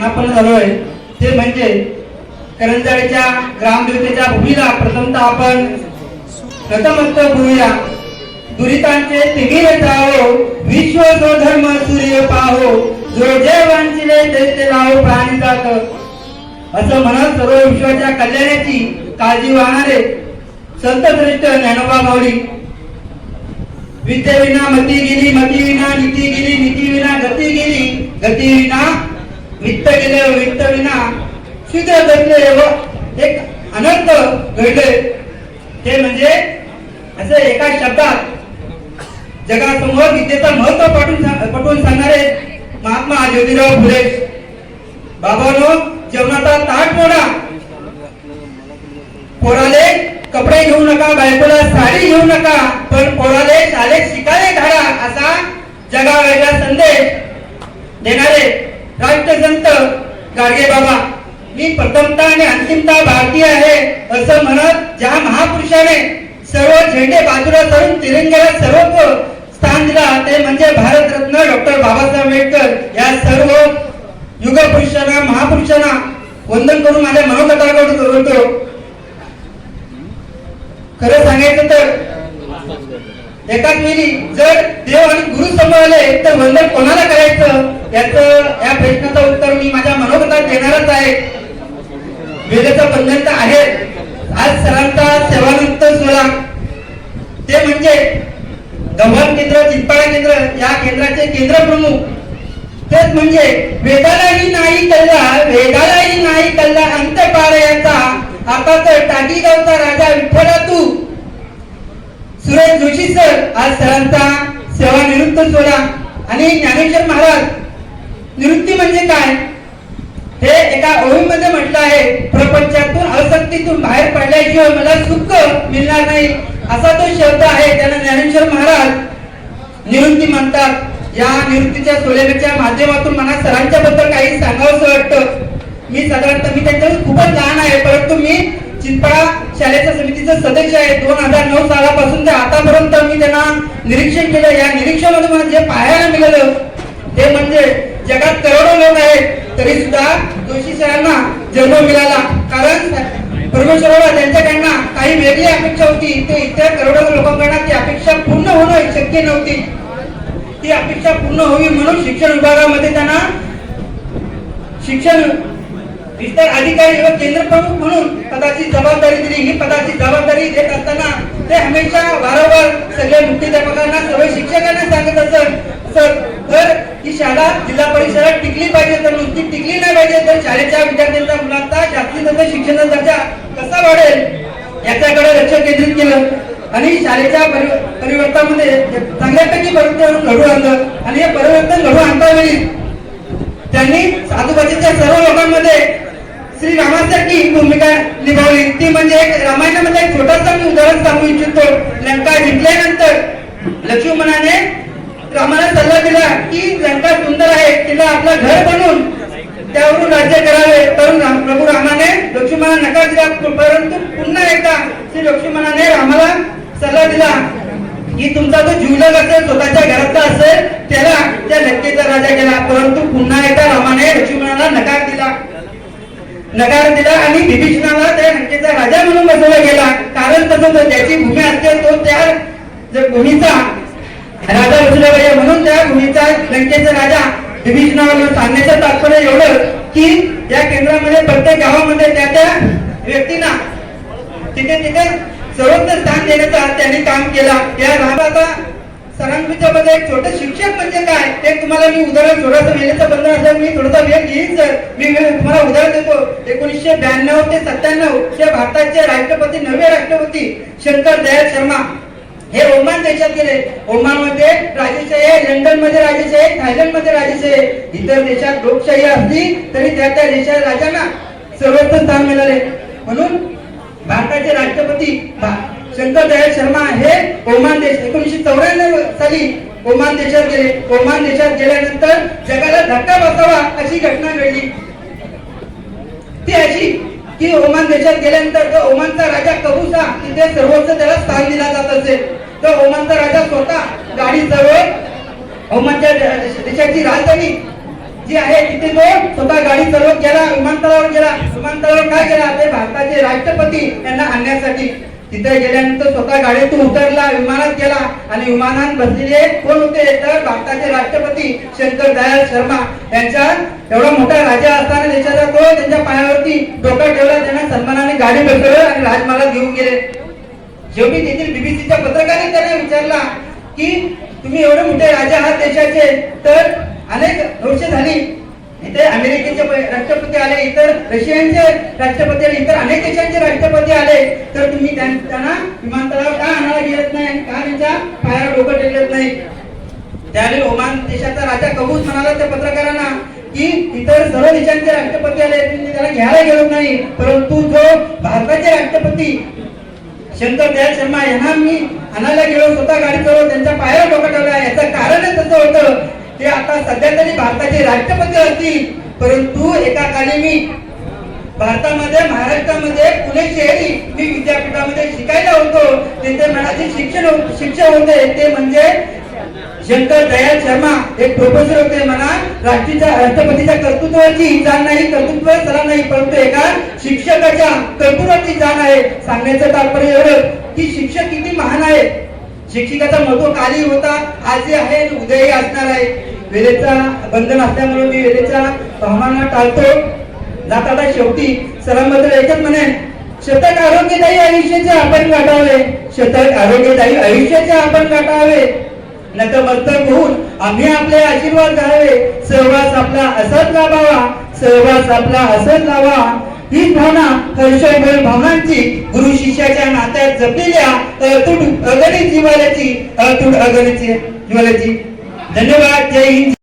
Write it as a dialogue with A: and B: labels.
A: स्थानापन्न झालो आहे ते म्हणजे करंजाळीच्या ग्रामदेवतेच्या भूमीला प्रथमतः आपण नतमस्तक होऊया. दुरितांचे तिमिर जाओ, विश्व स्वधर्म सूर्य पाहो, जो जे वांचिले ते लावो प्राणी जात, असं म्हणत सर्व विश्वाच्या कल्याणाची काळजी वाहणारे संत श्रेष्ठ ज्ञानोबा माऊली. विद्येविना मती गेली, मती विना नीती गेली, नीती विना गती गेली, गती विना वित्त गेले, वित्त विना शुद्ध घडले व एक अनंत घडले. ते म्हणजे असं एका शब्दात जगासमोर विद्येचा महत्व पटवून सांगणारे महात्मा ज्योतिराव फुले. बाबांनो, जेवणाचा ताट मोडा, पोराले कपडे घेऊ नका, बायकोला साडी घेऊ नका, पण पोराले शाळेत शिकायला घाला, असा जगावेगळा संदेश देणारे राष्ट्रसंत गाडगे बाबा. मी प्रथमता आणि अंतिमता भारतीय आहे असं म्हणत ज्या महापुरुषाने सर्व झेंडे बाजूला करून तिरंग्याला सर्वोच्च स्थान दिला ते म्हणजे भारतरत्न डॉक्टर बाबासाहेब आंबेडकर. या सर्व युग पुरुषांना, महापुरुषांना वंदन करून माझ्या मनोगता करतो. खरं सांगायचं तर एकाच वेळी जर देव आणि गुरु सांभाळले तर वंदन कोणाला करायचं या प्रश्नाचं उत्तर मी माझ्या मनोगतात देणारच आहे. वेदाचं बंधन तर आहे. आज सरांचा सेवानिवृत्त सोहळा ते म्हणजे गव्हाण केंद्र, चिंपाडा केंद्र या केंद्राचे केंद्र प्रमुख. तेच म्हणजे वेदालाही नाही कल्ला, वेदालाही नाही कल्ला अंत पारायचा, आता तर टाकीगावचा राजा विठ्ठला तू. सुरेश जोशी सर आज सरांचा सेवानिवृत्त सोहळा. आणि ज्ञानेश्वर महाराज, निवृत्ती म्हणजे काय हे एका ओळीमध्ये म्हटलं आहे, प्रपंचातून आसक्तीतून बाहेर पडल्याशिवाय मला सुख मिळणार नाही, असा तो शब्द आहे. त्यांना ज्ञानेश्वर महाराज निवृत्ती म्हणतात. या निवृत्तीच्या सोहळ्याच्या माध्यमातून मला सरांच्या बद्दल काही सांगावंसं वाटतं. मी साधारणतः त्यांच्यावर खूपच लहान आहे, परंतु मी चिंपाडा शाळेच्या समितीचा सदस्य आहे. 2009 सालापासून ते आतापर्यंत मी त्यांना निरीक्षण केलं. या निरीक्षणामध्ये मला जे पाहायला मिळालं ते म्हणजे जगात करोडो लोक आहेत तरी सुद्धा जोशी सरांना जन्म मिळाला. कारण परमेश्वराला त्यांच्याकडनं काही वेगळी अपेक्षा होती. ते इतर करोडो लोकांकडनं ती अपेक्षा पूर्ण होणं शक्य नव्हती. ती अपेक्षा पूर्ण होवी म्हणून शिक्षण विभागामध्ये त्यांना शिक्षण विस्तार अधिकारी व केंद्र प्रमुख म्हणून पदाची जबाबदारी दिली. ही पदाची जबाबदारी देत असताना ते हमेशा वारंवार सगळ्या मुख्याध्यापकांना, सर्व शिक्षकांना सांगत असत, तर ही शाळा जिल्हा परिषद टिकली पाहिजे, तर नुसती टिकली नाही पाहिजे, तर शाळेच्या विद्यार्थ्यांचा, मुलांचा जास्तीत जास्त शिक्षणाचा दर्जा कसा वाढेल याच्याकडे लक्ष केंद्रित केलं. आणि शाळेच्या परिवर्तनामध्ये चांगल्यापैकी परिवर्तन घडवून आणलं. आणि हे परिवर्तन घडवून आणतावेळी त्यांनी आजूबाजूच्या सर्व लोकांमध्ये श्री रामासारखी भूमिका निभावली. ती म्हणजे एक रामायणामध्ये एक छोटासा मी उदाहरण सांगू इच्छितो. लंका जिंकल्यानंतर लक्ष्मणाने रामाला सल्ला दिला की लंका सुंदर आहे, तिला आपलं घर बनवून त्यावरून राज्य करावे. पण प्रभू रामाने लक्ष्मणाला नकार दिला. परंतु पुन्हा एकदा श्री लक्ष्मणाने रामाला सल्ला दिला की तुमचा जो जीवलग असेल, स्वतःच्या घरातला असेल, त्याला त्या लंकेचा राजा केला. परंतु पुन्हा एकदा रामाने लक्ष्मणाला नकार दिला आणि विभीषणाला त्या लंकेचा राजा म्हणून बसवला गेला. कारण तसं ज्याची भूमी असते तो त्या भूमीचा राजा बसवला पाहिजे. म्हणून त्या भूमीचा लंकेचा राजा विभीषणाला सांगण्याचं तात्पर्य एवढं की या केंद्रामध्ये प्रत्येक गावामध्ये त्या व्यक्तींना तिथे सर्वोच्च स्थान देण्याचा त्यांनी काम केला. या रामाचा सरांच्या मध्ये एक छोटे शिक्षक म्हणजे काय ते तुम्हाला मी उदाहरण, थोडंसं वेळेचं बंधन असेल मी थोडासा वेळ घेईन सर. मी तुम्हाला उदाहरण देतो. 1992 ते 97 चे भारताचे राष्ट्रपती, नवे राष्ट्रपती शंकर दयाळ शर्मा हे ओमान देशात गेले. ओमान मध्ये राजेशाही आहे, लंडन मध्ये राजेशाही आहे, थायलंड मध्ये राजेशाही आहे. इतर देशात लोकशाही असली तरी त्या देशाच्या राजांना सर्वोच्च स्थान मिळाले. म्हणून भारताचे राष्ट्रपती शंकर दयाळ शर्मा हे ओमान देश 1994 साली ओमान देशात गेले. ओमान देशात गेल्यानंतर जगाला धक्का बसावा अशी घटना घडली. ती अशी की ओमान देशात गेल्यानंतर ओमानचा राजा कबूसा तिथे सर्वोच्च त्याला स्थान दिला जात असेल. तर ओमानचा राजा स्वतः गाडी जवळ ओमानच्या देशाची राजधानी जी आहे तिथे तो स्वतः गाडी चालवत गेला, विमानतळावर गेला. विमानतळावर काय केला, ते भारताचे राष्ट्रपती यांना आणण्यासाठी. तिथे गेल्यानंतर स्वतः गाडीतून उतरला, विमानात गेला आणि विमानात बसलेले कोण होते, तर भारताचे राष्ट्रपती शंकर दयाळ शर्मा यांच्या एवढा मोठा राजा असताना देशाचा तो त्यांच्या पायावरती डोका ठेवला, त्यांना सन्मानाने गाडी बसवलं आणि राजमहालात घेऊन गेले. शेवटी तेथील बीबीसीच्या पत्रकाराने त्यांना विचारला की तुम्ही एवढे मोठे राजा आहात देशाचे, तर अनेक वर्षे झाली इथे अमेरिकेचे राष्ट्रपती आले, इतर रशियाचे राष्ट्रपती आले, इतर अनेक देशांचे राष्ट्रपती आले, तर तुम्ही त्यांना विमानतळावर का आणायला गेलेत नाही आणि का त्यांच्या पायावर डोकं टेकलेत नाही. त्यावेळी ओमान देशाचा राजा कबूस म्हणाला त्या पत्रकारांना की इतर सर्व देशांचे राष्ट्रपती आले, तुम्ही त्याला घ्यायला गेलो नाही, परंतु जो भारताचे राष्ट्रपती शंकर दयाळ शर्मा यांना मी आणायला गेलो, स्वतः गाडी चालवत त्यांच्या पायावर डोकं ठेवला. याचं कारणच तसं होतं, ते आता सध्या तरी भारताचे राष्ट्रपती असतील, परंतु एका काली मी भारतामध्ये महाराष्ट्रामध्ये पुणे शहरी मी विद्यापीठामध्ये शिकायला होतो. तिथे मनाचे शिक्षक होते, ते म्हणजे शंकर दयाळ शर्मा एक प्रोफेसर होते. म्हणा राष्ट्रपतीच्या कर्तृत्वाची जाण नाही, कर्तृत्व सला नाही, परंतु एका शिक्षकाच्या कर्तृत्वाची जाण आहे. सांगण्याचं तात्पर्य एवढं की शिक्षक किती महान आहे. शिक्षिकाचा महत्व काली होता, आजही आहे, उद्याही असणार आहे. वेळेचा बंधन असल्यामुळे मी वेळेच्या भावना टाळतो. जाता शेवटी सर्वांबद्दल एकच म्हणेन, शतक आरोग्यदायी आयुष्याचे आपण गाठावे, शतक आरोग्यदायी आयुष्याचे आपण गाठावे, नतमस्तक होऊन आम्ही आपले आशीर्वाद घ्यावे. सहवास आपला असत लाभावा, सहवास आपला असत लावा. ही भावना हर्षोभर भावनांची गुरु शिष्याच्या नात्यात जपलेल्या अतूट अगणित जिव्हाळ्याची धन्यवाद. जय हिंद.